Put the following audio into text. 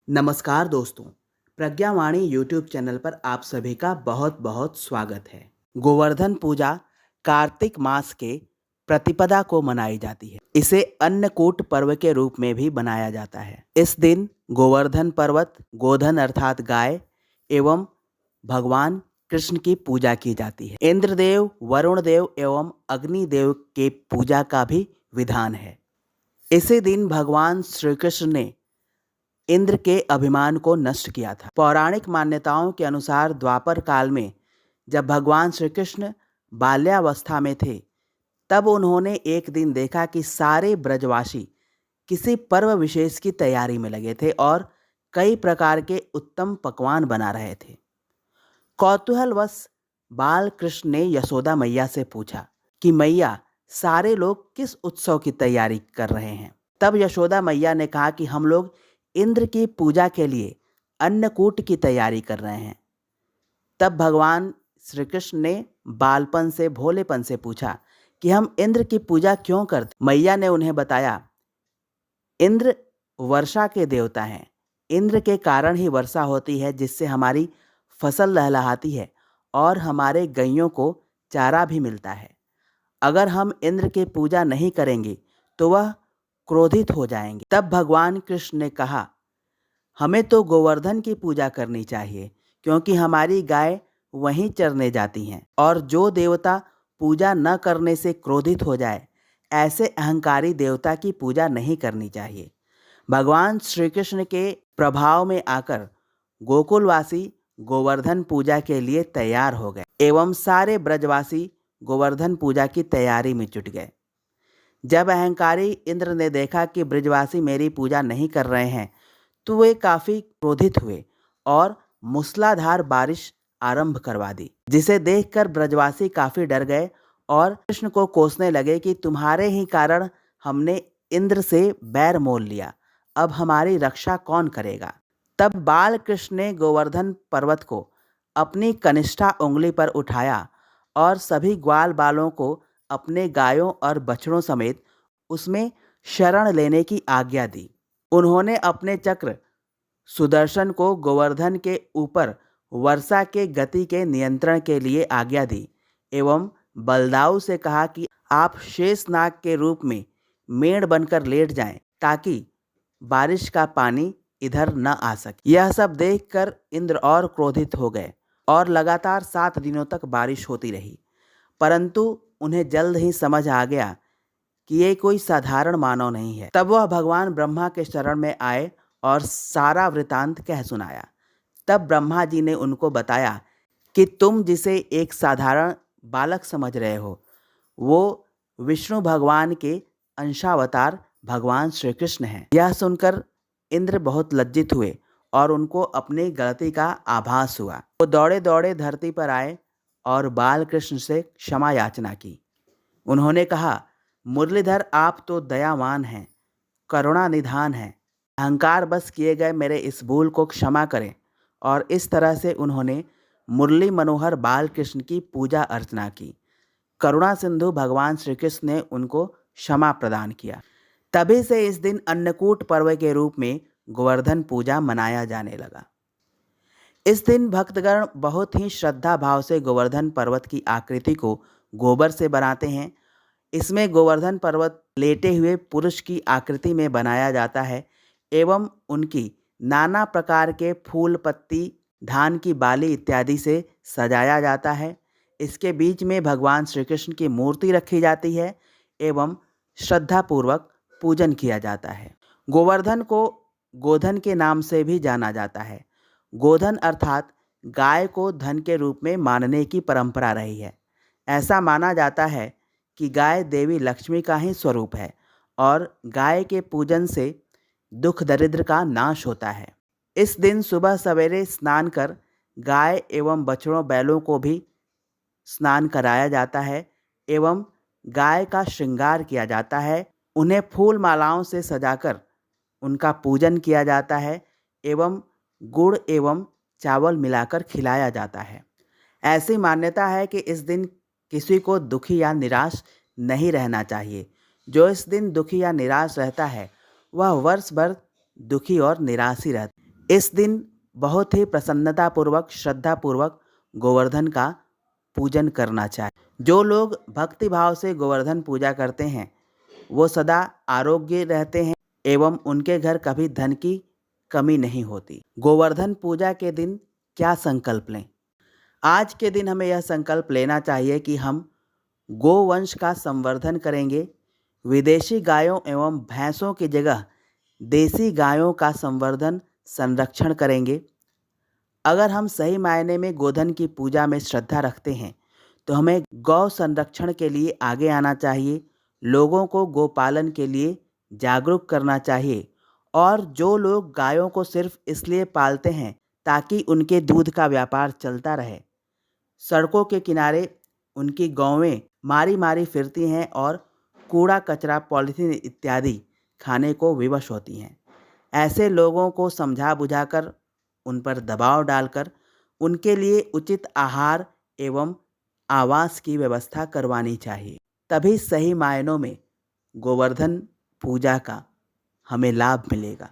नमस्कार दोस्तों, प्रज्ञावाणी YouTube channel पर आप सभी का बहुत बहुत स्वागत है। गोवर्धन पूजा कार्तिक मास के प्रतिपदा को मनाई जाती है। इसे अन्नकूट पर्व के रूप में भी मनाया जाता है। इस दिन गोवर्धन पर्वत, गोधन अर्थात गाय एवं भगवान कृष्ण की पूजा की जाती है। इंद्रदेव, वरुण देव एवं अग्निदेव के पूजा का भी विधान है। इसी दिन भगवान श्री कृष्ण ने इंद्र के अभिमान को नष्ट किया था। पौराणिक मान्यताओं के अनुसार द्वापर काल में जब भगवान श्री कृष्ण बाल्यावस्था में थे, तब उन्होंने एक दिन देखा कि सारे ब्रजवासी किसी पर्व विशेष की तैयारी में लगे थे और कई प्रकार के उत्तम पकवान बना रहे थे। कौतूहलवश बाल कृष्ण ने यशोदा मैया से पूछा कि मैया, सारे लोग किस उत्सव की तैयारी कर रहे हैं? तब यशोदा मैया ने कहा कि हम लोग इंद्र की पूजा के लिए अन्नकूट की तैयारी कर रहे हैं। तब भगवान श्री कृष्ण ने बालपन से, भोलेपन से पूछा कि हम इंद्र की पूजा क्यों करते? मैया ने उन्हें बताया, इंद्र वर्षा के देवता हैं। इंद्र के कारण ही वर्षा होती है, जिससे हमारी फसल लहलहाती है और हमारे गैयों को चारा भी मिलता है। अगर हम इंद्र की पूजा नहीं करेंगे तो वह क्रोधित हो जाएंगे। तब भगवान कृष्ण ने कहा, हमें तो गोवर्धन की पूजा करनी चाहिए, क्योंकि हमारी गाय वहीं चरने जाती हैं, और जो देवता पूजा न करने से क्रोधित हो जाए, ऐसे अहंकारी देवता की पूजा नहीं करनी चाहिए। भगवान श्री कृष्ण के प्रभाव में आकर गोकुलवासी गोवर्धन पूजा के लिए तैयार हो गए एवं सारे ब्रजवासी गोवर्धन पूजा की तैयारी में जुट गए। जब अहंकारी इंद्र ने देखा कि ब्रजवासी मेरी पूजा नहीं कर रहे हैं, तो वे काफी क्रोधित हुए और मूसलाधार बारिश आरंभ करवा दी, जिसे देखकर ब्रजवासी काफी डर गए और कृष्ण को कोसने लगे कि तुम्हारे ही कारण हमने इंद्र से बैर मोल लिया, अब हमारी रक्षा कौन करेगा? तब बाल कृष्ण ने गोवर्धन पर्वत को अपनी कनिष्ठा उंगली पर उठाया और सभी ग्वाल बालों को अपने गायों और बछड़ों समेत उसमें शरण लेने की आज्ञा दी। उन्होंने अपने चक्र सुदर्शन को गोवर्धन के ऊपर वर्षा के गति के नियंत्रण के लिए आज्ञा दी एवं बलदाऊ से कहा कि आप शेषनाग के रूप में मेढ़ बनकर लेट जाएं, ताकि बारिश का पानी इधर न आ सके। यह सब देखकर इंद्र और क्रोधित हो गए और लगातार 7 दिनों तक बारिश होती रही, परंतु उन्हें जल्द ही समझ आ गया कि ये कोई साधारण मानव नहीं है। तब वह भगवान ब्रह्मा के शरण में आए और सारा वृतांत कह सुनाया। तब ब्रह्मा जी ने उनको बताया कि तुम जिसे एक साधारण बालक समझ रहे हो, वो विष्णु भगवान के अंशावतार भगवान श्री कृष्ण हैं। यह सुनकर इंद्र बहुत लज्जित हुए और उनको अपनी गलती का आभास हुआ। वो दौड़े दौड़े धरती पर आए और बाल कृष्ण से क्षमा याचना की। उन्होंने कहा, मुरलीधर, आप तो दयावान हैं, करुणा निधान हैं, अहंकार बस किए गए मेरे इस भूल को क्षमा करें। और इस तरह से उन्होंने मुरली मनोहर बाल कृष्ण की पूजा अर्चना की। करुणा सिंधु भगवान श्री कृष्ण ने उनको क्षमा प्रदान किया। तभी से इस दिन अन्नकूट पर्व के रूप में गोवर्धन पूजा मनाया जाने लगा। इस दिन भक्तगण बहुत ही श्रद्धा भाव से गोवर्धन पर्वत की आकृति को गोबर से बनाते हैं। इसमें गोवर्धन पर्वत लेटे हुए पुरुष की आकृति में बनाया जाता है एवं उनकी नाना प्रकार के फूल, पत्ती, धान की बाली इत्यादि से सजाया जाता है। इसके बीच में भगवान श्री कृष्ण की मूर्ति रखी जाती है एवं श्रद्धापूर्वक पूजन किया जाता है। गोवर्धन को गोधन के नाम से भी जाना जाता है। गोधन अर्थात गाय को धन के रूप में मानने की परंपरा रही है। ऐसा माना जाता है कि गाय देवी लक्ष्मी का ही स्वरूप है और गाय के पूजन से दुख दरिद्र का नाश होता है। इस दिन सुबह सवेरे स्नान कर गाय एवं बछड़ों, बैलों को भी स्नान कराया जाता है एवं गाय का श्रृंगार किया जाता है। उन्हें फूल मालाओं से सजाकर उनका पूजन किया जाता है एवं गुड़ एवं चावल मिलाकर खिलाया जाता है। ऐसी मान्यता है कि इस दिन किसी को दुखी या निराश नहीं रहना चाहिए। जो इस दिन दुखी या निराश रहता है, वह वर्ष भर दुखी और निराश ही रहता है। इस दिन बहुत ही प्रसन्नतापूर्वक, श्रद्धापूर्वक गोवर्धन का पूजन करना चाहिए। जो लोग भक्ति भाव से गोवर्धन पूजा करते हैं वो सदा आरोग्य रहते हैं एवं उनके घर कभी धन की कमी नहीं होती। गोवर्धन पूजा के दिन क्या संकल्प लें? आज के दिन हमें यह संकल्प लेना चाहिए कि हम गोवंश का संवर्धन करेंगे, विदेशी गायों एवं भैंसों की जगह देसी गायों का संवर्धन संरक्षण करेंगे। अगर हम सही मायने में गोधन की पूजा में श्रद्धा रखते हैं तो हमें गौ संरक्षण के लिए आगे आना चाहिए, लोगों को गोपालन के लिए जागरूक करना चाहिए और जो लोग गायों को सिर्फ इसलिए पालते हैं ताकि उनके दूध का व्यापार चलता रहे, सड़कों के किनारे उनकी गौवें मारी मारी फिरती हैं और कूड़ा कचरा पॉलीथीन इत्यादि खाने को विवश होती हैं। ऐसे लोगों को समझा बुझाकर उन पर दबाव डालकर उनके लिए उचित आहार एवं आवास की व्यवस्था करवानी चाहिए। तभी सही मायनों में गोवर्धन पूजा का हमें लाभ मिलेगा।